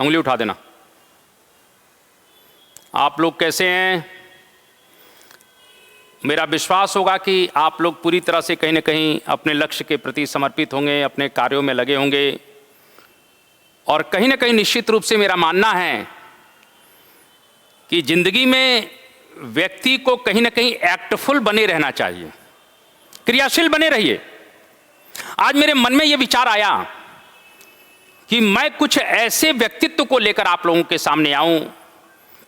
उंगली उठा देना। आप लोग कैसे हैं? मेरा विश्वास होगा कि आप लोग पूरी तरह से कहीं न कहीं अपने लक्ष्य के प्रति समर्पित होंगे, अपने कार्यों में लगे होंगे, और कहीं न कहीं निश्चित रूप से मेरा मानना है कि जिंदगी में व्यक्ति को कहीं न कहीं एक्टफुल बने रहना चाहिए, क्रियाशील बने रहिए। आज मेरे मन में यह विचार आया कि मैं कुछ ऐसे व्यक्तित्व को लेकर आप लोगों के सामने आऊं,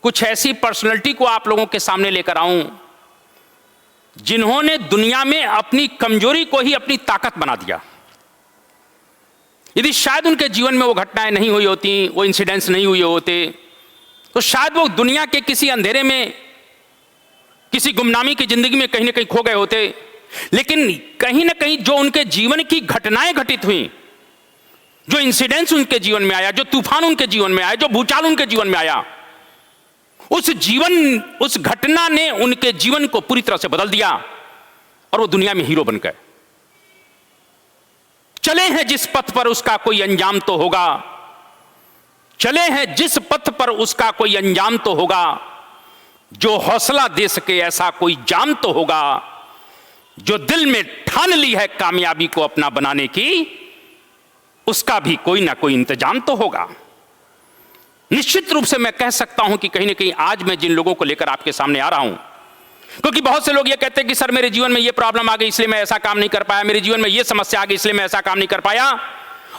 कुछ ऐसी पर्सनैलिटी को आप लोगों के सामने लेकर आऊं जिन्होंने दुनिया में अपनी कमजोरी को ही अपनी ताकत बना दिया। यदि शायद उनके जीवन में वो घटनाएं नहीं हुई होती, वो इंसिडेंट्स नहीं हुए होते, तो शायद वो दुनिया के किसी अंधेरे में, किसी गुमनामी की जिंदगी में कहीं ना कहीं खो गए होते। लेकिन कहीं ना कहीं जो उनके जीवन की घटनाएं घटित हुई, जो इंसिडेंट्स उनके जीवन में आया, जो तूफान उनके जीवन में आया, जो भूचाल उनके जीवन में आया, उस घटना ने उनके जीवन को पूरी तरह से बदल दिया और वो दुनिया में हीरो बन गए। चले हैं जिस पथ पर उसका कोई अंजाम तो होगा, चले हैं जिस पथ पर उसका कोई अंजाम तो होगा, जो हौसला दे सके ऐसा कोई जाम तो होगा, जो दिल में ठान ली है कामयाबी को अपना बनाने की, उसका भी कोई ना कोई इंतजाम तो होगा। निश्चित रूप से मैं कह सकता हूं कि कहीं ना कहीं आज मैं जिन लोगों को लेकर आपके सामने आ रहा हूं, क्योंकि बहुत से लोग ये कहते हैं कि सर मेरे जीवन में ये प्रॉब्लम आ गई इसलिए मैं ऐसा काम नहीं कर पाया, मेरे जीवन में ये समस्या आ गई इसलिए मैं ऐसा काम नहीं कर पाया।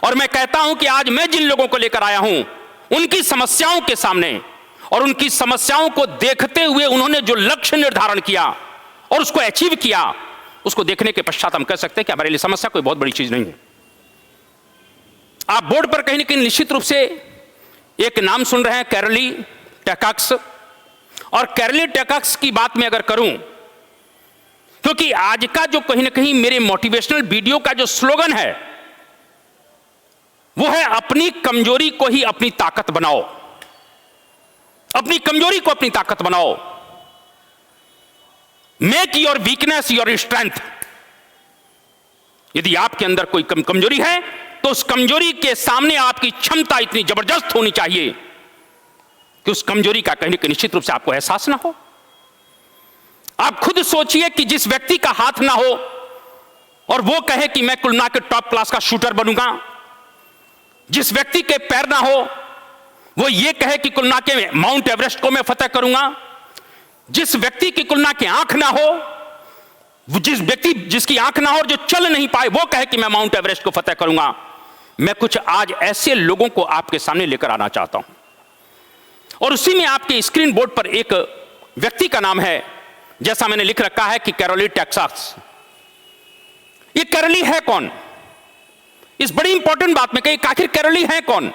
और मैं कहता हूं कि आज मैं जिन लोगों को लेकर आया हूं, उनकी समस्याओं के सामने और उनकी समस्याओं को देखते हुए उन्होंने जो लक्ष्य निर्धारण किया और उसको अचीव किया, उसको देखने के पश्चात हम कह सकते हैं कि हमारे लिए समस्या कोई बहुत बड़ी चीज नहीं है। आप बोर्ड पर कहीं ना कहीं निश्चित रूप से एक नाम सुन रहे हैं, कैरोली टैकाक्स। और कैरोली टैकाक्स की बात मैं अगर करूं, क्योंकि आज का जो कहीं ना कहीं मेरे मोटिवेशनल वीडियो का जो स्लोगन है वो है अपनी कमजोरी को ही अपनी ताकत बनाओ, अपनी कमजोरी को अपनी ताकत बनाओ। Make your weakness your strength. यदि आपके अंदर कोई कमजोरी है तो उस कमजोरी के सामने आपकी क्षमता इतनी जबरदस्त होनी चाहिए कि उस कमजोरी का कहीं निश्चित रूप से आपको एहसास ना हो। आप खुद सोचिए कि जिस व्यक्ति का हाथ ना हो और वो कहे कि मैं कुलना के टॉप क्लास का शूटर बनूंगा, जिस व्यक्ति के पैर ना हो वो ये कहे कि कुलना के माउंट एवरेस्ट को मैं फतेह करूंगा, जिस व्यक्ति की कुलना की आंख ना हो, जिस व्यक्ति जिसकी आंख ना हो और जो चल नहीं पाए वो कहे कि मैं माउंट एवरेस्ट को फतेह करूंगा, मैं कुछ आज ऐसे लोगों को आपके सामने लेकर आना चाहता हूं। और उसी में आपके स्क्रीन बोर्ड पर एक व्यक्ति का नाम है, जैसा मैंने लिख रखा है कि कैरोली टैकाक्स। ये कैरोली है कौन? इस बड़ी इंपॉर्टेंट बात में कही आखिर कैरोली है कौन,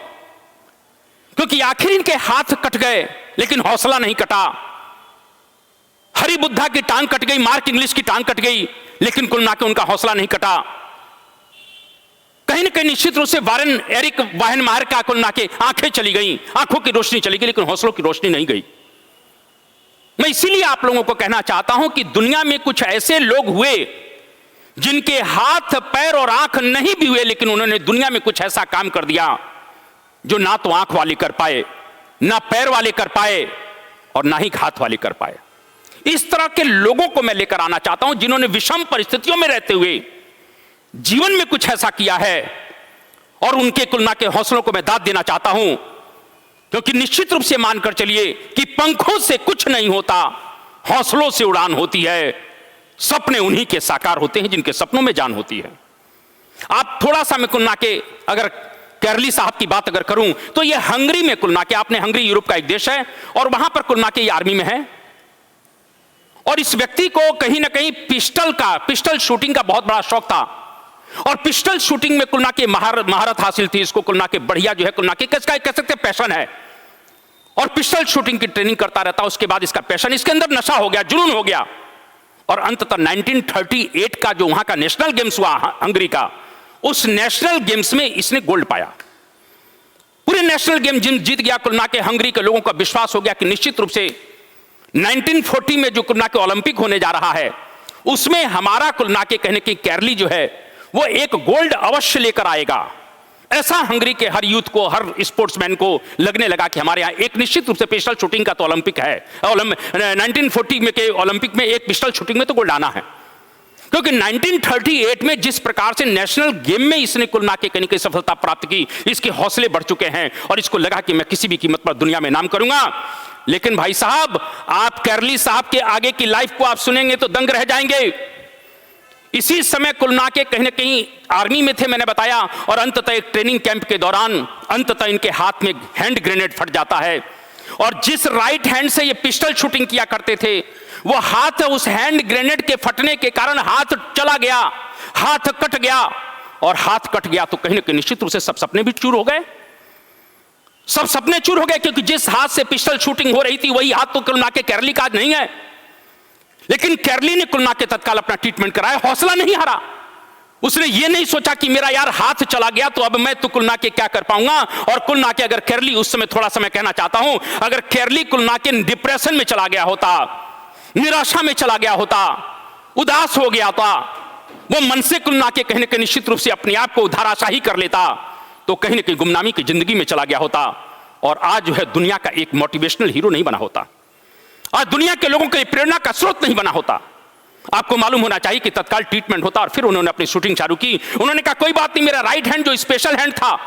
क्योंकि आखिर इनके हाथ कट गए लेकिन हौसला नहीं कटा। हरि बुद्धा की टांग कट गई, मार्क इंग्लिश की टांग कट गई, लेकिन कुल ना के उनका हौसला नहीं कटा। कहीं ना कहीं निश्चित रूप से वारेन एरिक वाहेनमायर का कुल ना के आंखें चली गई, आंखों की रोशनी चली गई, लेकिन हौसलों की रोशनी नहीं गई। मैं इसीलिए आप लोगों को कहना चाहता हूं कि दुनिया में कुछ ऐसे लोग हुए जिनके हाथ पैर और आंख नहीं भी हुए, लेकिन उन्होंने दुनिया में कुछ ऐसा काम कर दिया जो ना तो आंख वाले कर पाए, ना पैर वाले कर पाए और ना ही हाथ वाले कर पाए। इस तरह के लोगों को मैं लेकर आना चाहता हूं जिन्होंने विषम परिस्थितियों में रहते हुए जीवन में कुछ ऐसा किया है, और उनके कुलना के हौसलों को मैं दाद देना चाहता हूं, क्योंकि निश्चित रूप से मानकर चलिए कि पंखों से कुछ नहीं होता, हौसलों से उड़ान होती है। सपने उन्हीं के साकार होते हैं जिनके सपनों में जान होती है। आप थोड़ा सा मैं कुलना के अगर कैरोली साहब की बात अगर करूं तो ये हंगरी में कुलना के, आपने हंगरी यूरोप का एक देश है, और वहां पर कुलना के आर्मी में है। और इस व्यक्ति को कहीं ना कहीं पिस्टल शूटिंग का बहुत बड़ा शौक था, और पिस्टल शूटिंग में कुलना के महारत हासिल थी। इसको कुलना के बढ़िया जो है कुलना के कह सकते पैशन है, और पिस्टल शूटिंग की ट्रेनिंग करता रहता। उसके बाद इसका पैशन, इसके अंदर नशा हो गया, जुनून हो गया, और अंततः 1938 का जो वहां का नेशनल गेम्स हुआ हंगरी का, उस नेशनल गेम्स में इसने गोल्ड पाया। पूरे नेशनल गेम जीत गया कुलना के। हंगरी के लोगों का विश्वास हो गया कि निश्चित रूप से 1940 में जो कुलना के ओलंपिक होने जा रहा है उसमें हमारा कुलना के कहने की कैरोली जो है वो एक गोल्ड अवश्य लेकर आएगा। ऐसा हंगरी के हर यूथ को, हर स्पोर्ट्समैन को लगने लगा कि हमारे यहाँ एक निश्चित रूप से पिस्टल शूटिंग का तो ओलंपिक है। 1940 में के ओलंपिक में एक पिस्टल शूटिंग में तो गोल्ड आना है, क्योंकि 1938 में जिस प्रकार से नेशनल गेम में इसने कुल मिला के कहीं सफलता प्राप्त की, इसके हौसले बढ़ चुके हैं और इसको लगा कि मैं किसी भी कीमत पर दुनिया में नाम करूंगा। लेकिन भाई साहब, आप कैरली साहब के आगे की लाइफ को आप सुनेंगे तो दंग रह जाएंगे। इसी समय कुल मिला के कहीं ना कहीं आर्मी में थे, मैंने बताया, और अंततः एक ट्रेनिंग कैंप के दौरान अंततः इनके हाथ में हैंड ग्रेनेड फट जाता है, और जिस राइट हैंड से ये पिस्टल शूटिंग किया करते थे, वो हाथ उस हैंड ग्रेनेड के फटने के कारण हाथ चला गया, हाथ कट गया, और हाथ कट गया तो कहीं ना कहीं निश्चित रूप से सब सपने भी चूर हो गए, सब सपने चूर हो गए, क्योंकि जिस हाथ से पिस्टल शूटिंग हो रही थी वही हाथ तो कुल मिला के कैरली का नहीं है। लेकिन कैरली ने कुल मिला के तत्काल अपना ट्रीटमेंट कराया, हौसला नहीं हारा। उसने ये नहीं सोचा कि मेरा यार हाथ चला गया तो अब मैं तो कुल मिला के क्या कर पाऊंगा। और कुल मिला के अगर कैरली उस समय, थोड़ा सा मैं कहना चाहता हूं, अगर कैरली कुल मिला के डिप्रेशन में चला गया होता, निराशा में चला गया होता, उदास हो गया होता, वो मन से कुल मिला के कहीं ना कहीं निश्चित रूप से अपने आप को धाराशाही कर लेता, तो कहीं ना कहीं गुमनामी की जिंदगी में चला गया होता, और आज जो है दुनिया का एक मोटिवेशनल हीरो नहीं बना होता, आज दुनिया के लोगों के प्रेरणा का स्रोत नहीं बना होता। आपको मालूम होना चाहिए कि तत्काल ट्रीटमेंट होता और फिर उन्होंने अपनी शूटिंग चालू की। उन्होंने कहा कोई बात नहीं, मेरा राइट हैंड जो स्पेशल हैंड था,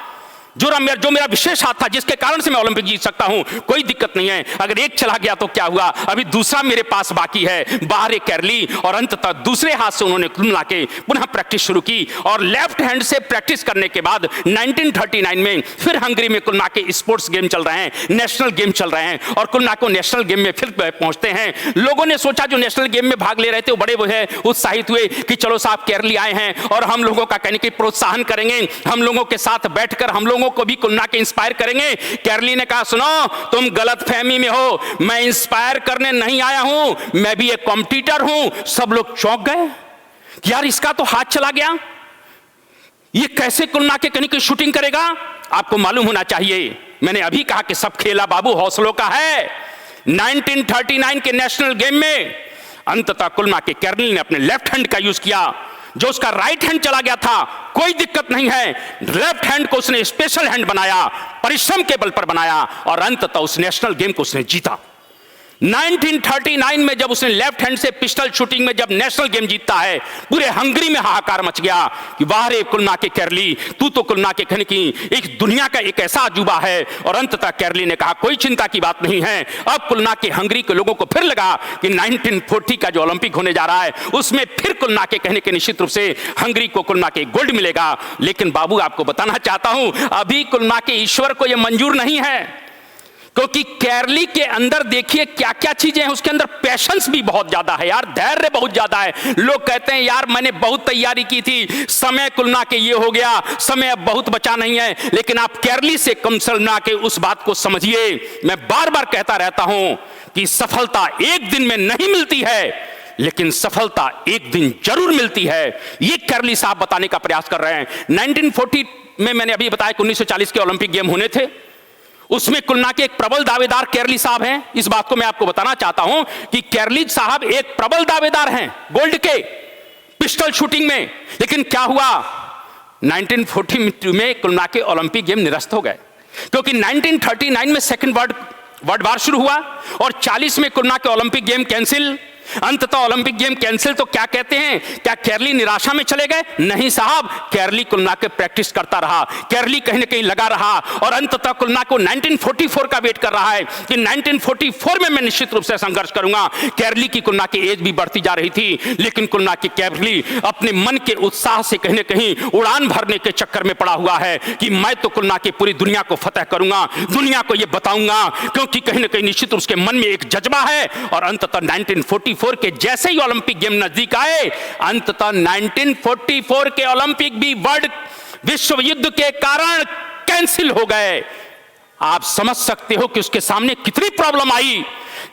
जो मेरा विशेष हाथ था, जिसके कारण से मैं ओलंपिक जीत सकता हूं, कोई दिक्कत नहीं है। अगर एक चला गया तो क्या हुआ, अभी दूसरा मेरे पास बाकी है। बाहर एक कैरली, और अंततः दूसरे हाथ से उन्होंने कुल मिला के पुनः प्रैक्टिस शुरू की, और लेफ्ट हैंड से प्रैक्टिस करने के बाद 1939 में फिर हंगरी में कुल मिला के स्पोर्ट्स गेम चल रहे हैं, नेशनल गेम चल रहे हैं, और कुल मिला के नेशनल गेम में फिर पहुंचते हैं। लोगों ने सोचा, जो नेशनल गेम में भाग ले रहे थे वो बड़े वो है उत्साहित हुए कि चलो साहब कैरली आए हैं और हम लोगों का कहने की प्रोत्साहन करेंगे, हम लोगों के साथ बैठकर हम लोगों को भी कुल मिला के इंस्पायर करेंगे। कैरली ने कहा सुनो, तुम गलत फहमी में हो, मैं इंस्पायर करने नहीं आया हूं, मैं भी एक कॉम्पिटिटर हूं। सब लोग चौंक गए कि यार इसका तो हाथ चला गया, ये कैसे कुल मिला के कहीं की शूटिंग करेगा। आपको मालूम होना चाहिए, मैंने अभी कहा कि सब खेला बाबू हौसलों का है। 1939 के नेशनल गेम में अंततः कुल मिला के कैरली ने अपने लेफ्ट हैंड का यूज किया, जो उसका राइट हैंड चला गया था, कोई दिक्कत नहीं है, लेफ्ट हैंड को उसने स्पेशल हैंड बनाया, परिश्रम के बल पर बनाया, और अंततः उस नेशनल गेम को उसने जीता। 1939 में जब उसने लेफ्ट हैंड से पिस्टल शूटिंग में जब नेशनल गेम जीतता है, पूरे हंगरी में हाहाकार मच गया कि वाह रे कुल मिला के कैरली, तू तो कुल मिला के कहने की एक दुनिया का एक ऐसा अजूबा है। और अंततः कैरली ने कहा कोई चिंता की बात नहीं है। अब कुल मिला के हंगरी के लोगों को फिर लगा कि 1940 का जो ओलंपिक होने जा रहा है उसमें फिर कुल मिला के कहने के निश्चित रूप से हंगरी को कुल मिला के गोल्ड मिलेगा। लेकिन बाबू आपको बताना चाहता हूं, अभी कुल मिला के ईश्वर को यह मंजूर नहीं है, क्योंकि कैरली के अंदर देखिए क्या क्या चीजें हैं। उसके अंदर पैशंस भी बहुत ज्यादा है यार, धैर्य बहुत ज्यादा है। लोग कहते हैं यार मैंने बहुत तैयारी की थी, समय कुल मिला के ये हो गया, समय अब बहुत बचा नहीं है। लेकिन आप कैरली से कम मिला के उस बात को समझिए। मैं बार बार कहता रहता हूं कि सफलता एक दिन में नहीं मिलती है, लेकिन सफलता एक दिन जरूर मिलती है। ये कैरली साहब बताने का प्रयास कर रहे हैं। 1940 में मैंने अभी बताया कि 1940 के ओलंपिक गेम होने थे, उसमें कुल मिला के एक प्रबल दावेदार कैरली साहब हैं। इस बात को मैं आपको बताना चाहता हूं कि कैरली साहब एक प्रबल दावेदार हैं गोल्ड के पिस्टल शूटिंग में। लेकिन क्या हुआ, 1940 में कुल मिला के ओलंपिक गेम निरस्त हो गए, क्योंकि 1939 में सेकेंड वर्ल्ड वार शुरू हुआ और 40 में कुल मिला के ओलंपिक गेम कैंसिल। अंततः ओलंपिक गेम कैंसिल तो क्या कहते हैं, क्या कैरली निराशा में चले गए? नहीं साहब, कैरली कुल मिला के प्रैक्टिस करता रहा, कैरली कहीं ना कहीं लगा रहा, और अंततः कुल मिला को 1944 का वेट कर रहा है कि 1944 में मैं निश्चित रूप से संघर्ष करूंगा। कैरली की कुल मिला की एज भी बढ़ती जा रही थी, लेकिन कुल मिला की कैरली अपने मन के उत्साह से कहीं ना कहीं उड़ान भरने के चक्कर में पड़ा हुआ है कि मैं तो कुल मिला के पूरी दुनिया को फतह करूंगा, दुनिया को यह बताऊंगा, क्योंकि कहीं ना कहीं निश्चित उसके मन में एक जज्बा है। और अंततः 1944 के जैसे ही ओलंपिक गेम नजदीक आए, अंततः 1944 के ओलंपिक भी विश्व युद्ध के कारण कैंसिल हो गए। आप समझ सकते हो कि उसके सामने कितनी प्रॉब्लम आई।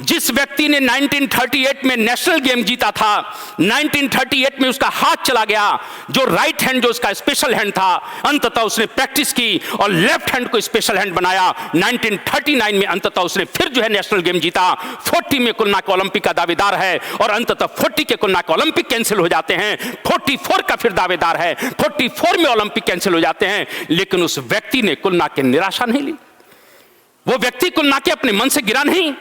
जिस व्यक्ति ने 1938 में नेशनल गेम जीता था, 1938 में उसका हाथ चला गया, जो राइट हैंड जो उसका स्पेशल हैंड था, अंततः उसने प्रैक्टिस की और लेफ्ट हैंड को स्पेशल हैंड बनाया। 1939 में अंततः उसने फिर जो है नेशनल गेम जीता। 40 में कुल मिलाकर ओलंपिक का दावेदार है और अंततः 40 के कुल मिलाकर ओलंपिक कैंसिल हो जाते हैं। 44 का फिर दावेदार है, 44 में ओलंपिक कैंसिल हो जाते हैं। लेकिन उस व्यक्ति ने कुल मिलाकर निराशा नहीं ली, वो व्यक्ति कुल मिलाकर अपने मन से गिरा नहीं,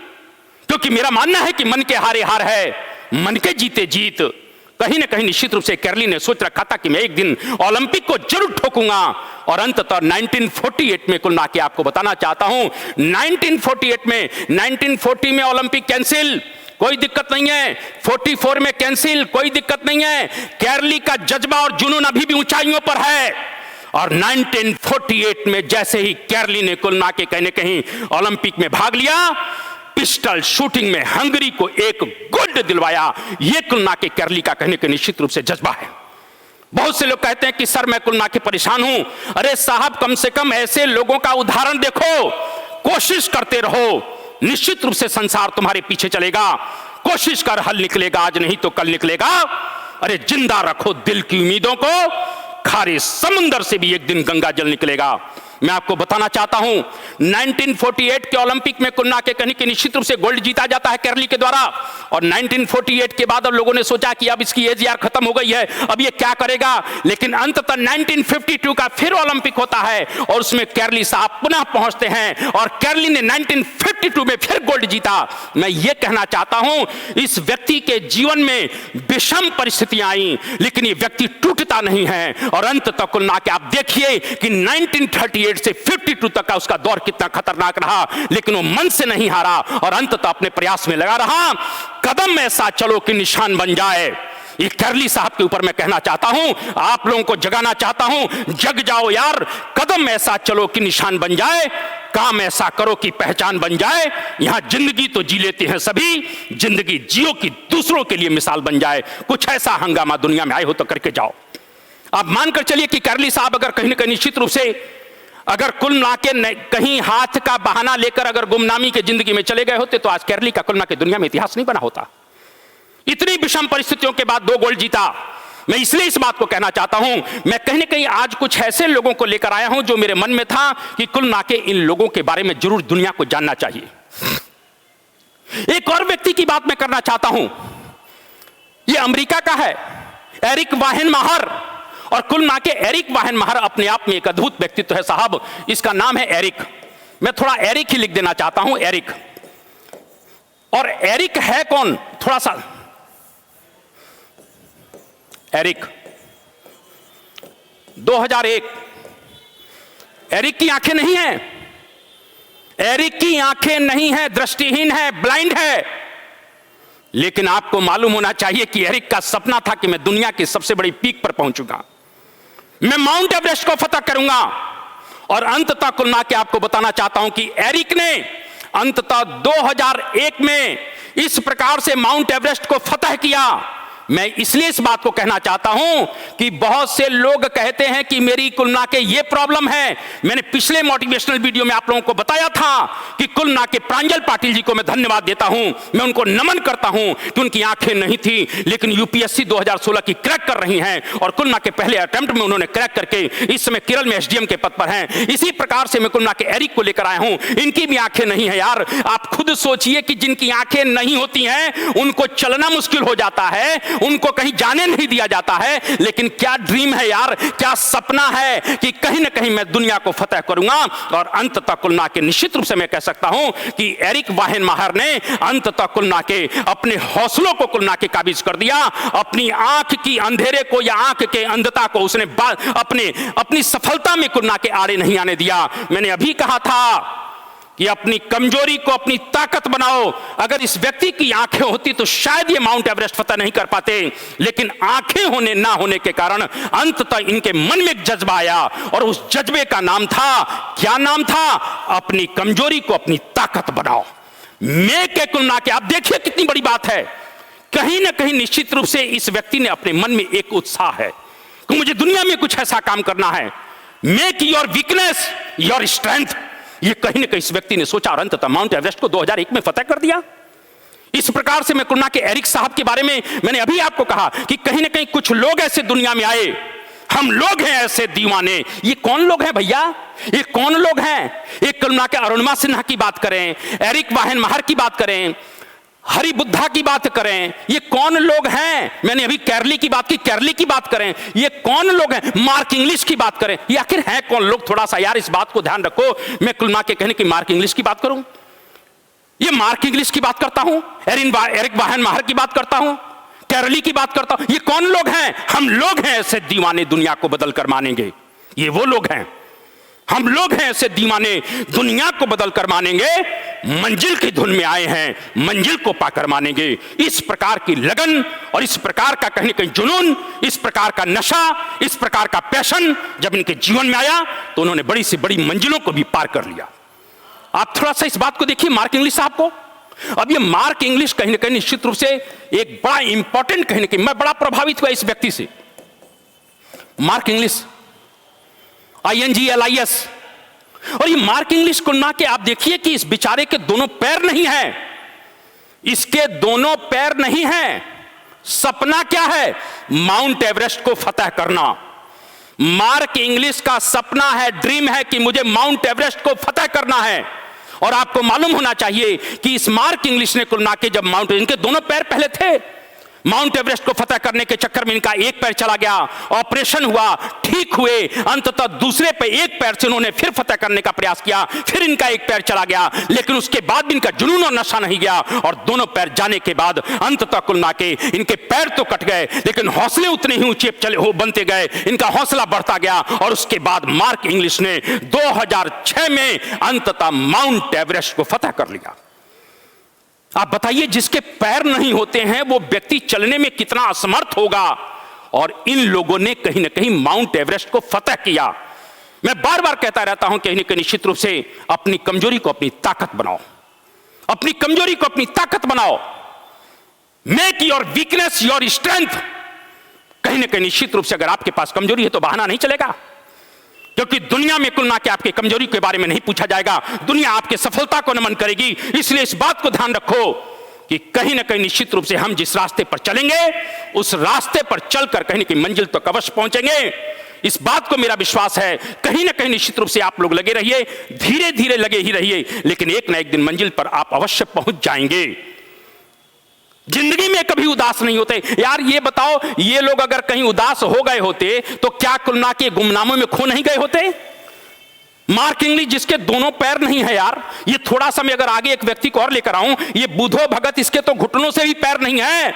क्योंकि मेरा मानना है कि मन के हारे हार है, मन के जीते जीत। कहीं ना कहीं निश्चित रूप से कैरली ने सोच रखा था कि मैं एक दिन ओलंपिक को जरूर ठोकूंगा और अंततः 1948 में कुल मिलाकर आपको बताना चाहता हूं, 1940 में ओलंपिक कैंसिल, कोई दिक्कत नहीं है। 44 में कैंसिल, कोई दिक्कत नहीं है। कैरली का जज्बा और जुनून अभी भी ऊंचाइयों पर है। और 1948 में जैसे ही कैरली ने कुल मिलाकर कहीं ना कहीं ओलंपिक में भाग लिया, पिस्टल शूटिंग में हंगरी को एक गोल्ड दिलवाया। यह कुल मिलाकर कैरली का कहने के निश्चित रूप से जज्बा है। बहुत से लोग कहते हैं कि सर मैं कुल मिलाकर परेशान हूं। अरे साहब, कम से कम ऐसे लोगों का उदाहरण देखो, कोशिश करते रहो, निश्चित रूप से संसार तुम्हारे पीछे चलेगा। कोशिश कर, हल निकलेगा, आज नहीं तो कल निकलेगा। अरे जिंदा रखो दिल की उम्मीदों को, खारे समुंदर से भी एक दिन गंगा जल निकलेगा। मैं आपको बताना चाहता हूं, 1948 के ओलंपिक में कुल मिलाकर कहीं कि निश्चित रूप से गोल्ड जीता जाता है कैरली के द्वारा। और 1948 के बाद अब लोगों ने सोचा कि अब इसकी एज यार खत्म हो गई है, अब ये क्या करेगा। लेकिन अंततः 1952 का फिर ओलंपिक होता है और उसमें कैरली साहब पुनः पहुंचते हैं और कैरली ने 1952 में फिर गोल्ड जीता। मैं ये कहना चाहता हूं, इस व्यक्ति के जीवन में विषम परिस्थितियां आई, लेकिन ये व्यक्ति टूटता नहीं है। और अंततः कुल मिलाकर आप देखिए कि 1938 से 52 तक का उसका दौर कितना खतरनाक रहा, लेकिन वो मन से नहीं हारा और अंततः अपने प्रयास में लगा रहा। कदम ऐसा चलो कि निशान बन जाए। ये कैरली साहब के ऊपर मैं कहना चाहता हूं, आप लोगों को जगाना चाहता हूं, जग जाओ यार। कदम ऐसा चलो कि निशान बन जाए, काम ऐसा करो कि पहचान बन जाए। यहां जिंदगी तो जी लेते हैं सभी, जिंदगी जियो कि दूसरों के लिए मिसाल बन जाए। कुछ ऐसा हंगामा दुनिया में आए हो तो करके जाओ। आप मानकर चलिए कि कैरली साहब अगर कहीं ना कहीं निश्चित रूप से अगर कुल मिलाकर कहीं हाथ का बहाना लेकर अगर गुमनामी के जिंदगी में चले गए होते तो आज कैरली का कुल मिलाकर दुनिया में इतिहास नहीं बना होता। इतनी विषम परिस्थितियों के बाद 2 गोल्ड जीता। मैं इसलिए इस बात को कहना चाहता हूं, मैं कहीं ना कहीं आज कुछ ऐसे लोगों को लेकर आया हूं जो मेरे मन में था कि कुल मिलाकर इन लोगों के बारे में जरूर दुनिया को जानना चाहिए। एक और व्यक्ति की बात मैं करना चाहता हूं, यह अमेरिका का है, एरिक वाहेनमायर। और कुल मिलाकर एरिक वाहेनमायर अपने आप में एक अद्भुत व्यक्तित्व है साहब। इसका नाम है एरिक। मैं थोड़ा एरिक ही लिख देना चाहता हूं, एरिक। और एरिक है कौन, थोड़ा सा एरिक 2001। एरिक की आंखें नहीं हैं, एरिक की आंखें नहीं है, दृष्टिहीन है, ब्लाइंड है। लेकिन आपको मालूम होना चाहिए कि एरिक का सपना था कि मैं दुनिया की सबसे बड़ी पीक पर पहुंचूंगा, मैं माउंट एवरेस्ट को फतह करूंगा। और अंततः कुल मिलाकर आपको बताना चाहता हूं कि एरिक ने अंततः 2001 में इस प्रकार से माउंट एवरेस्ट को फतह किया। मैं इसलिए इस बात को कहना चाहता हूं कि बहुत से लोग कहते हैं कि मेरी कुल मिलाकर यह प्रॉब्लम है। मैंने पिछले मोटिवेशनल वीडियो में आप लोगों को बताया था कि कुल मिलाकर प्रांजल पाटिल जी को मैं धन्यवाद देता हूं, मैं उनको नमन करता हूं कि उनकी आंखें नहीं थी, लेकिन यूपीएससी 2016 की क्रैक कर रही हैं और कुल मिलाकर पहले अटेम्प्ट में उन्होंने क्रैक करके इस समय केरल में एसडीएम के पद पर हैं। इसी प्रकार से मैं कुल मिलाकर एरिक को लेकर आया हूं, इनकी भी आंखें नहीं है यार। आप खुद सोचिए कि जिनकी आंखें नहीं होती हैं उनको चलना मुश्किल हो जाता है, उनको कहीं जाने नहीं दिया जाता है। लेकिन क्या ड्रीम है यार, क्या सपना है कि कहीं ना कहीं मैं दुनिया को फतह करूंगा। और अंततः कुल मिलाकर निश्चित रूप से मैं कह सकता हूं कि एरिक वाहेनमायर ने अंततः कुल मिलाकर अपने हौसलों को कुल मिलाकर काबिज कर दिया। अपनी आंख की अंधेरे को या आंख के अंधता को उसने अपनी सफलता में कुल मिलाकर आड़े नहीं आने दिया। मैंने अभी कहा था कि अपनी कमजोरी को अपनी ताकत बनाओ। अगर इस व्यक्ति की आंखें होती तो शायद ये माउंट एवरेस्ट फतह नहीं कर पाते, लेकिन आंखें होने ना होने के कारण अंततः इनके मन में एक जज्बा आया और उस जज्बे का नाम था, क्या नाम था, अपनी कमजोरी को अपनी ताकत बनाओ। मैं के कुल मिला के आप देखिए कितनी बड़ी बात है। कहीं ना कहीं निश्चित रूप से इस व्यक्ति ने अपने मन में एक उत्साह है कि मुझे दुनिया में कुछ ऐसा काम करना है। Make your weakness your strength, ये कहीं ना कहीं इस व्यक्ति ने सोचा और अंततः माउंट एवरेस्ट को 2001 में फतह कर दिया। इस प्रकार से मैं कुलना के एरिक साहब के बारे में मैंने अभी आपको कहा कि कहीं ना कहीं कुछ लोग ऐसे दुनिया में आए, हम लोग हैं ऐसे दीवाने। ये कौन लोग हैं भैया? ये कौन लोग हैं? एक कुलना के अरुणिमा सिन्हा की बात करें, एरिक वाहेन माहर की बात करें, हरि बुद्धा की बात करें, ये कौन लोग हैं? मैंने अभी कैरली की बात की, कैरली की बात करें, ये कौन लोग हैं? मार्क इंग्लिश की बात करें, ये आखिर हैं कौन लोग? थोड़ा सा यार इस बात को ध्यान रखो। मैं कुलना के कहने की मार्क इंग्लिश की बात करूं, ये मार्क इंग्लिश की बात करता हूं, एरिक वाहेन माहर की बात करता हूं, कैरली की बात करता हूं, ये कौन लोग हैं? हम लोग हैं ऐसे दीवाने दुनिया को बदल कर मानेंगे। ये वो लोग हैं, हम लोग हैं ऐसे दीवाने दुनिया को बदल कर मानेंगे। मंजिल की धुन में आए हैं, मंजिल को पाकर मानेंगे। इस प्रकार की लगन और इस प्रकार का कहीं कहीं जुनून, इस प्रकार का नशा, इस प्रकार का पैशन जब इनके जीवन में आया तो उन्होंने बड़ी से बड़ी मंजिलों को भी पार कर लिया। आप थोड़ा सा इस बात को देखिए मार्क इंग्लिश साहब को। अब ये मार्क इंग्लिश कहीं ना कहीं निश्चित रूप से एक बड़ा इंपॉर्टेंट, कहीं ना कहीं मैं बड़ा प्रभावित हुआ इस व्यक्ति से। मार्क इंग्लिश INGLIS, और ये मार्क इंग्लिश को ना के आप देखिए कि इस बेचारे के दोनों पैर नहीं है, इसके दोनों पैर नहीं है। सपना क्या है? माउंट एवरेस्ट को फतह करना। मार्क इंग्लिश का सपना है, ड्रीम है कि मुझे माउंट एवरेस्ट को फतह करना है। और आपको मालूम होना चाहिए कि इस मार्क इंग्लिश ने कुल ना के जब इनके दोनों पैर पहले थे, माउंट एवरेस्ट को फतह करने के चक्कर में इनका एक पैर चला गया, ऑपरेशन हुआ, ठीक हुए, अंततः दूसरे पे एक पैर से उन्होंने फिर फतह करने का प्रयास किया, फिर इनका एक पैर चला गया, लेकिन उसके बाद भी इनका जुनून और नशा नहीं गया। और दोनों पैर जाने के बाद अंततः कुल ना के इनके पैर तो कट गए, लेकिन हौसले उतने ही ऊंचे बनते गए, इनका हौसला बढ़ता गया। और उसके बाद मार्क इंग्लिश ने 2006 में अंततः माउंट एवरेस्ट को फतह कर लिया। आप बताइए, जिसके पैर नहीं होते हैं वो व्यक्ति चलने में कितना असमर्थ होगा, और इन लोगों ने कहीं ना कहीं माउंट एवरेस्ट को फतह किया। मैं बार बार कहता रहता हूं, कहीं ना कहीं निश्चित रूप से अपनी कमजोरी को अपनी ताकत बनाओ, अपनी कमजोरी को अपनी ताकत बनाओ। Make your weakness your strength. कहीं ना कहीं निश्चित रूप से अगर आपके पास कमजोरी है तो बहाना नहीं चलेगा, क्योंकि दुनिया में कुल ना के आपके कमजोरी के बारे में नहीं पूछा जाएगा, दुनिया आपके सफलता को नमन करेगी। इसलिए इस बात को ध्यान रखो कि कहीं ना कहीं निश्चित रूप से हम जिस रास्ते पर चलेंगे उस रास्ते पर चलकर कहीं ना कहीं मंजिल तो अवश्य पहुंचेंगे। इस बात को मेरा विश्वास है। कहीं ना कहीं निश्चित रूप से आप लोग लगे रहिए, धीरे धीरे लगे ही रहिए, लेकिन एक ना एक दिन मंजिल पर आप अवश्य पहुंच जाएंगे। जिंदगी में कभी उदास नहीं होते यार। ये बताओ, ये लोग अगर कहीं उदास हो गए होते तो क्या कुलना के गुमनामों में खो नहीं गए होते? मार्क इंग्लिश जिसके दोनों पैर नहीं है यार, ये थोड़ा सा मैं अगर आगे एक व्यक्ति को और लेकर आऊं, ये बुधो भगत, इसके तो घुटनों से भी पैर नहीं है।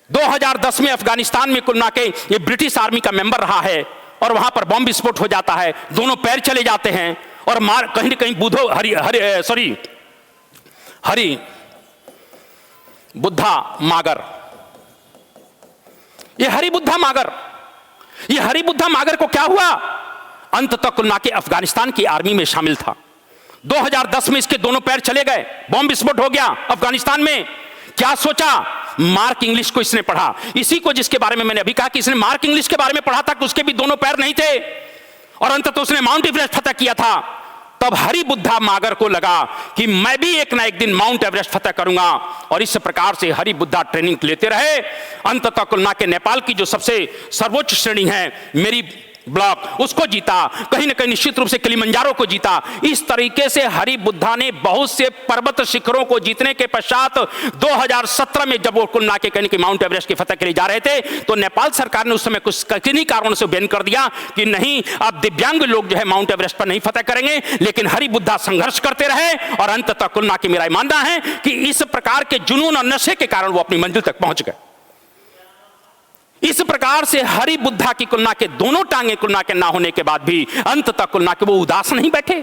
2010 में अफगानिस्तान में कुलना के ये ब्रिटिश आर्मी का मेंबर रहा है, और वहां पर बॉम्ब विस्फोट हो जाता है, दोनों पैर चले जाते हैं, और कहीं ना कहीं बुधो हरि बुद्धा मागर, ये हरि बुद्धा मागर को क्या हुआ? अंततः कुल ना के अफगानिस्तान की आर्मी में शामिल था। 2010 में इसके दोनों पैर चले गए, बॉम्ब विस्फोट हो गया अफगानिस्तान में। क्या सोचा? मार्क इंग्लिश को इसने पढ़ा, इसी को जिसके बारे में मैंने अभी कहा कि इसने मार्क इंग्लिश के बारे में पढ़ा था कि उसके भी दोनों पैर नहीं थे, और अंततः उसने माउंट एवरेस्ट फतह किया था। तब हरि बुद्धा मागर को लगा कि मैं भी एक ना एक दिन माउंट एवरेस्ट फतह करूंगा, और इस प्रकार से हरि बुद्धा ट्रेनिंग लेते रहे। अंततः कुलना के नेपाल की जो सबसे सर्वोच्च श्रेणी है मेरी ब्लॉक, उसको जीता, कहीं ना कहीं निश्चित रूप से किलिमंजारो को जीता। इस तरीके से हरि बुद्धा ने बहुत से पर्वत शिखरों को जीतने के पश्चात 2017 में जब वो कुलना के कहने की माउंट एवरेस्ट की फतह के लिए जा रहे थे, तो नेपाल सरकार ने उस समय कुछ किन्हीं कारणों से बैन कर दिया कि नहीं, अब दिव्यांग लोग जो है माउंट एवरेस्ट पर नहीं फतह करेंगे। लेकिन हरि बुद्धा संघर्ष करते रहे, और अंततः कुलना की मेरा मानना है कि इस प्रकार के जुनून और नशे के कारण वो अपनी मंजिल तक पहुंच गए। इस प्रकार से हरि बुद्धा की कुलना के दोनों टांगे कुलना के ना होने के बाद भी अंततः कुलना के वो उदास नहीं बैठे,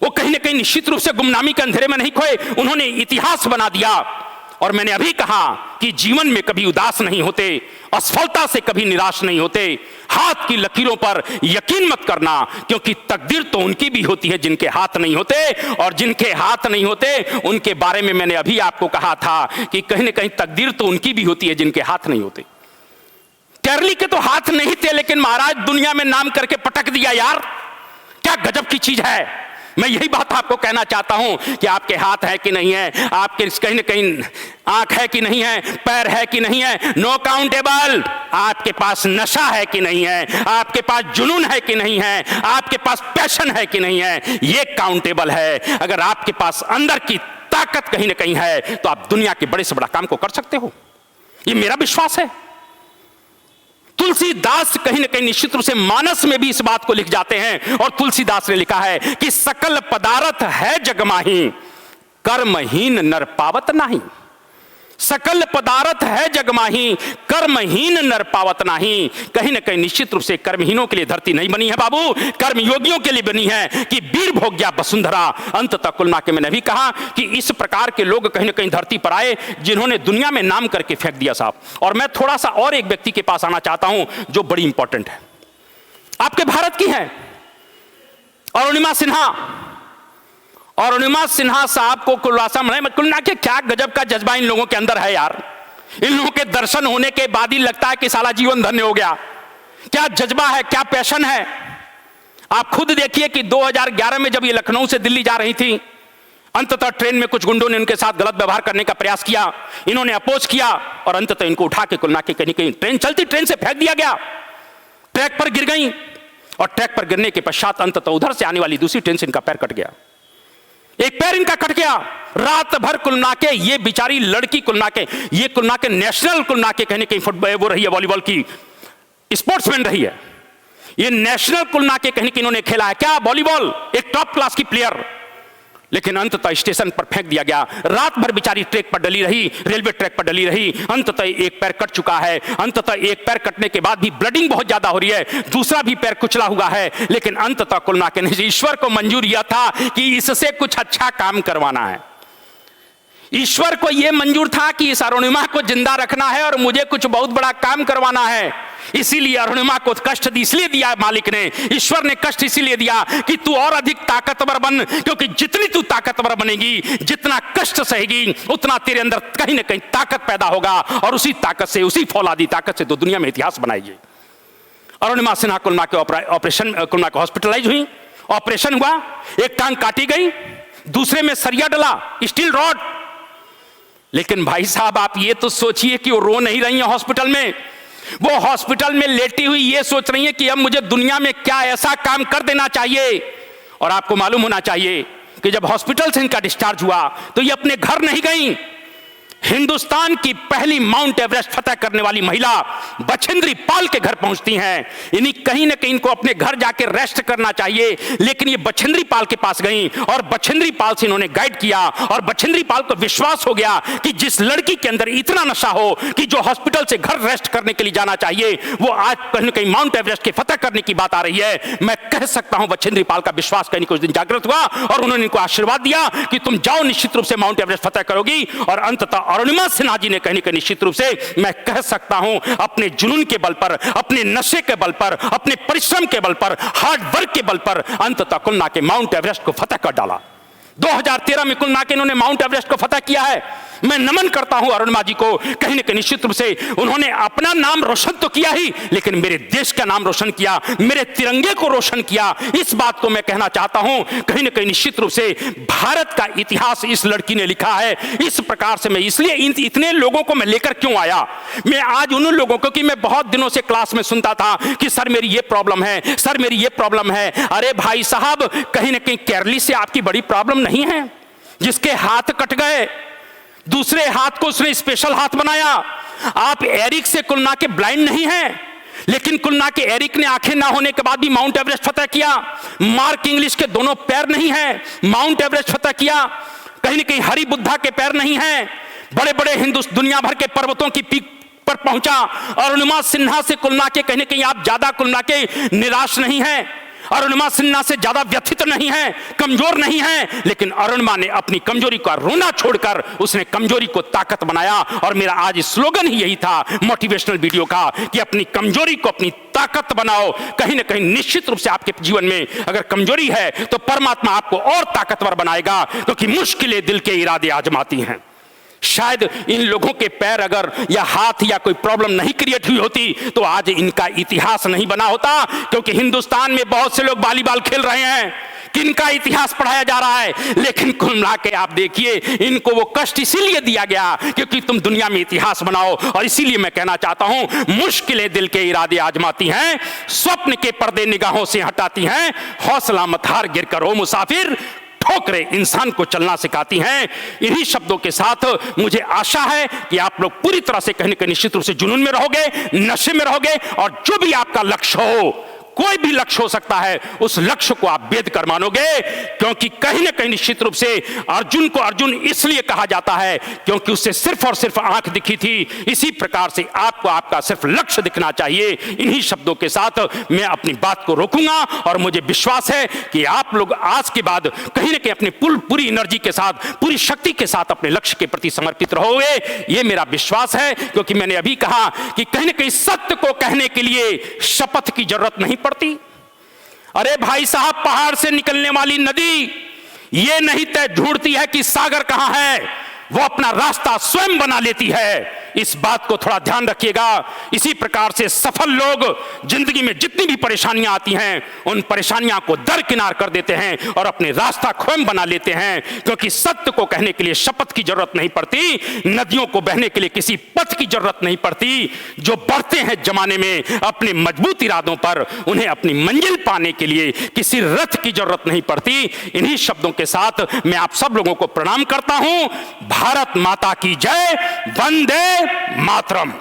वो कहीं ना कहीं निश्चित रूप से गुमनामी के अंधेरे में नहीं खोए, उन्होंने इतिहास बना दिया। और मैंने अभी कहा कि जीवन में कभी उदास नहीं होते, असफलता से कभी निराश नहीं होते। हाथ की लकीरों पर यकीन मत करना, क्योंकि तकदीर तो उनकी भी होती है जिनके हाथ नहीं होते, और जिनके हाथ नहीं होते उनके बारे में मैंने अभी आपको कहा था कि कहीं ना कहीं तकदीर तो उनकी भी होती है जिनके हाथ नहीं होते। कैरली के तो हाथ नहीं थे, लेकिन महाराज दुनिया में नाम करके पटक दिया यार, क्या गजब की चीज है। मैं यही बात आपको कहना चाहता हूं कि आपके हाथ है कि नहीं है, आपके कहीं ना कहीं आंख है कि नहीं है, पैर है कि नहीं है, नो काउंटेबल। आपके पास नशा है कि नहीं है, आपके पास जुनून है कि नहीं है, आपके पास पैशन है कि नहीं है, ये काउंटेबल है। अगर आपके पास अंदर की ताकत कहीं ना कहीं है तो आप दुनिया के बड़े से बड़ा काम को कर सकते हो, ये मेरा विश्वास है। तुलसीदास कहीं ना कहीं निश्चित रूप से मानस में भी इस बात को लिख जाते हैं, और तुलसीदास ने लिखा है कि सकल पदार्थ है जग माही, कर्महीन नर पावत नाही। सकल पदार्थ है जग माही, कर्महीन नर पावत नाही। कहीं ना कहीं निश्चित रूप से कर्महीनों के लिए धरती नहीं बनी है बाबू, कर्मयोगियों के लिए बनी है कि वीर भोग्या वसुंधरा। अंततः कुल मिला के मैंने भी कहा कि इस प्रकार के लोग कहीं ना कहीं धरती पर आए जिन्होंने दुनिया में नाम करके फेंक दिया साहब। और मैं थोड़ा सा और एक व्यक्ति के पास आना चाहता हूं जो बड़ी इंपॉर्टेंट है, आपके भारत की है, अरुणिमा सिन्हा। अरुणिमा सिन्हा साहब को खुलासा कुलना के क्या गजब का जज्बा इन लोगों के अंदर है यार। इन लोगों के दर्शन होने के बाद ही लगता है कि साला जीवन धन्य हो गया। क्या जज्बा है, क्या पैशन है। आप खुद देखिए कि 2011 में जब ये लखनऊ से दिल्ली जा रही थी, अंततः ट्रेन में कुछ गुंडों ने उनके साथ गलत व्यवहार करने का प्रयास किया, इन्होंने अपोज किया और अंततः इनको उठा के कुलना के कहीं कहीं ट्रेन चलती ट्रेन से फेंक दिया गया, ट्रैक पर गिर गई और ट्रैक पर गिरने के पश्चात अंततः उधर से आने वाली दूसरी ट्रेन से इनका पैर कट गया, एक पैर इनका कट गया। रात भर कुलना के ये बेचारी लड़की कुलना के, ये कुलना के नेशनल कुलना के कहने कहीं फुटबॉल वो रही है, वॉलीबॉल की स्पोर्ट्समैन रही है, ये नेशनल कुलना के कहीं कि इन्होंने खेला है क्या वॉलीबॉल, एक टॉप क्लास की प्लेयर, लेकिन अंततः स्टेशन पर फेंक दिया गया। रात भर बेचारी ट्रैक पर डली रही, रेलवे ट्रैक पर डली रही, अंततः एक पैर कट चुका है। अंततः एक पैर कटने के बाद भी ब्लडिंग बहुत ज्यादा हो रही है, दूसरा भी पैर कुचला हुआ है, लेकिन अंततः कुल मिला के ईश्वर को मंजूर यह था कि इससे कुछ अच्छा काम करवाना है। ईश्वर को यह मंजूर था कि इस अरुणिमा को जिंदा रखना है और मुझे कुछ बहुत बड़ा काम करवाना है। इसीलिए अरुणिमा को कष्ट इसलिए दिया मालिक ने, ईश्वर ने कष्ट इसीलिए दिया कि तू और अधिक ताकतवर बन, क्योंकि जितनी तू ताकतवर बनेगी, जितना कष्ट सहेगी, उतना तेरे अंदर कहीं ना कहीं ताकत पैदा होगा और उसी ताकत से, उसी फौलादी ताकत से तो दुनिया में इतिहास बनाएगी। अरुणिमा सिन्हा कुलमा के ऑपरेशन, कुलमा के हॉस्पिटलाइज हुई, ऑपरेशन हुआ, एक टांग काटी गई, दूसरे में सरिया डला, स्टील रॉड। लेकिन भाई साहब आप ये तो सोचिए कि वो रो नहीं रही है हॉस्पिटल में, वो हॉस्पिटल में लेटी हुई ये सोच रही है कि अब मुझे दुनिया में क्या ऐसा काम कर देना चाहिए। और आपको मालूम होना चाहिए कि जब हॉस्पिटल से इनका डिस्चार्ज हुआ तो ये अपने घर नहीं गई। हिंदुस्तान की पहली माउंट एवरेस्ट फतह करने वाली महिला बछेंद्री पाल के घर पहुंचती हैं। इन्हीं कहीं ना कहीं इनको अपने घर जाके रेस्ट करना चाहिए, लेकिन ये बछेंद्री पाल के पास गई और बछेंद्री पाल से इन्होंने गाइड किया और बछेंद्री पाल को विश्वास हो गया कि जिस लड़की के अंदर इतना नशा हो कि जो हॉस्पिटल से घर रेस्ट करने के लिए जाना चाहिए, वो आज कहीं ना कहीं माउंट एवरेस्ट के फतह करने की बात आ रही है। मैं कह सकता हूं बछेंद्री पाल का विश्वास कहीं कुछ दिन जागृत हुआ और उन्होंने इनको आशीर्वाद दिया कि तुम जाओ, निश्चित रूप से माउंट एवरेस्ट फतह करोगी। और अंततः अरुणिमा सिन्हा जी ने कहीं निश्चित रूप से मैं कह सकता हूं अपने जुनून के बल पर, अपने नशे के बल पर, अपने परिश्रम के बल पर, हार्ड वर्क के बल पर अंततः कुल मिला के माउंट एवरेस्ट को फतह कर डाला। 2013 में कुल मिला के इन्होंने माउंट एवरेस्ट को फतह किया है। मैं नमन करता हूं अरुणिमा जी को, कहीं ना कहीं निश्चित रूप से उन्होंने अपना नाम रोशन तो किया ही, लेकिन मेरे देश का नाम रोशन किया, मेरे तिरंगे को रोशन किया। इस बात को मैं कहना चाहता हूं, कहीं ना कहीं निश्चित रूप से भारत का इतिहास इस लड़की ने लिखा है। इस प्रकार से मैं इसलिए इतने लोगों को मैं लेकर क्यों आया, मैं आज उन लोगों को, कि मैं बहुत दिनों से क्लास में सुनता था कि सर मेरी ये प्रॉब्लम है, सर मेरी ये प्रॉब्लम है। अरे भाई साहब, कहीं ना कहीं केरली से आपकी बड़ी प्रॉब्लम नहीं है, जिसके हाथ कट गए दूसरे हाथ को उसने स्पेशल हाथ बनाया। आप एरिक से कुल मिला के ब्लाइंड नहीं हैं, लेकिन कुल मिला के एरिक ने आंखें ना होने के बाद भी माउंट एवरेस्ट फतह किया। मार्क इंग्लिश के दोनों पैर नहीं हैं, माउंट एवरेस्ट फतह किया। कहीं ना कहीं हरि बुद्धा के पैर नहीं हैं, बड़े बड़े दुनिया भर के पर्वतों की पीक पर पहुंचा। अरुणिमा सिन्हा से कुल मिला के कहीं ना कहीं आप ज्यादा कुल मिला के निराश नहीं हैं, अरुणिमा सिन्हा से ज्यादा व्यथित नहीं है, कमजोर नहीं है, लेकिन अरुणिमा ने अपनी कमजोरी का रोना छोड़कर उसने कमजोरी को ताकत बनाया। और मेरा आज स्लोगन ही यही था मोटिवेशनल वीडियो का कि अपनी कमजोरी को अपनी ताकत बनाओ। कहीं ना कहीं निश्चित रूप से आपके जीवन में अगर कमजोरी है तो परमात्मा आपको और ताकतवर बनाएगा, क्योंकि मुश्किलें दिल के इरादे आजमाती हैं। शायद इन लोगों के पैर अगर या हाथ या कोई प्रॉब्लम नहीं क्रिएट हुई होती तो आज इनका इतिहास नहीं बना होता, क्योंकि हिंदुस्तान में बहुत से लोग वॉलीबॉल खेल रहे हैं, किनका इतिहास पढ़ाया जा रहा है, लेकिन कुल मिला के आप देखिए इनको वो कष्ट इसीलिए दिया गया क्योंकि तुम दुनिया में इतिहास बनाओ। और इसीलिए मैं कहना चाहता हूं, मुश्किलें दिल के इरादे आजमाती हैं, स्वप्न के पर्दे निगाहों से हटाती हैं, हौसला मत हार गिर कर ओ मुसाफिर, ठोकरें इंसान को चलना सिखाती हैं। इन्हीं शब्दों के साथ मुझे आशा है कि आप लोग पूरी तरह से कहीं न कहीं निश्चित रूप से जुनून में रहोगे, नशे में रहोगे, और जो भी आपका लक्ष्य हो, कोई भी लक्ष्य हो सकता है, उस लक्ष्य को आप वेद कर मानोगे। क्योंकि कहीं ना कहीं निश्चित रूप से अर्जुन को अर्जुन इसलिए कहा जाता है क्योंकि उससे सिर्फ और सिर्फ आंख दिखी थी। इसी प्रकार से आपको आपका सिर्फ लक्ष्य दिखना चाहिए। इन्हीं शब्दों के साथ मैं अपनी बात को रोकूंगा और मुझे विश्वास है कि आप लोग आज के बाद कहीं ना कहीं अपनी पूरी एनर्जी के साथ, पूरी शक्ति के साथ अपने लक्ष्य के प्रति समर्पित रहोगे। यह मेरा विश्वास है, क्योंकि मैंने अभी कहा कि कहीं ना कहीं सत्य को कहने के लिए शपथ की जरूरत नहीं पड़ती। अरे भाई साहब, पहाड़ से निकलने वाली नदी ये नहीं तय ढूंढती है कि सागर कहां है, वो अपना रास्ता स्वयं बना लेती है। इस बात को थोड़ा ध्यान रखिएगा। इसी प्रकार से सफल लोग जिंदगी में जितनी भी परेशानियां आती हैं, उन परेशानियों को दरकिनार कर देते हैं और अपने रास्ता स्वयं बना लेते हैं। क्योंकि सत्य को कहने के लिए शपथ की जरूरत नहीं पड़ती, नदियों को बहने के लिए किसी पथ की जरूरत नहीं पड़ती। जो बढ़ते हैं जमाने में अपने मजबूत इरादों पर, उन्हें अपनी मंजिल पाने के लिए किसी रथ की जरूरत नहीं पड़ती। इन्हीं शब्दों के साथ मैं आप सब लोगों को प्रणाम करता हूं। भारत माता की जय, वंदे मातरम।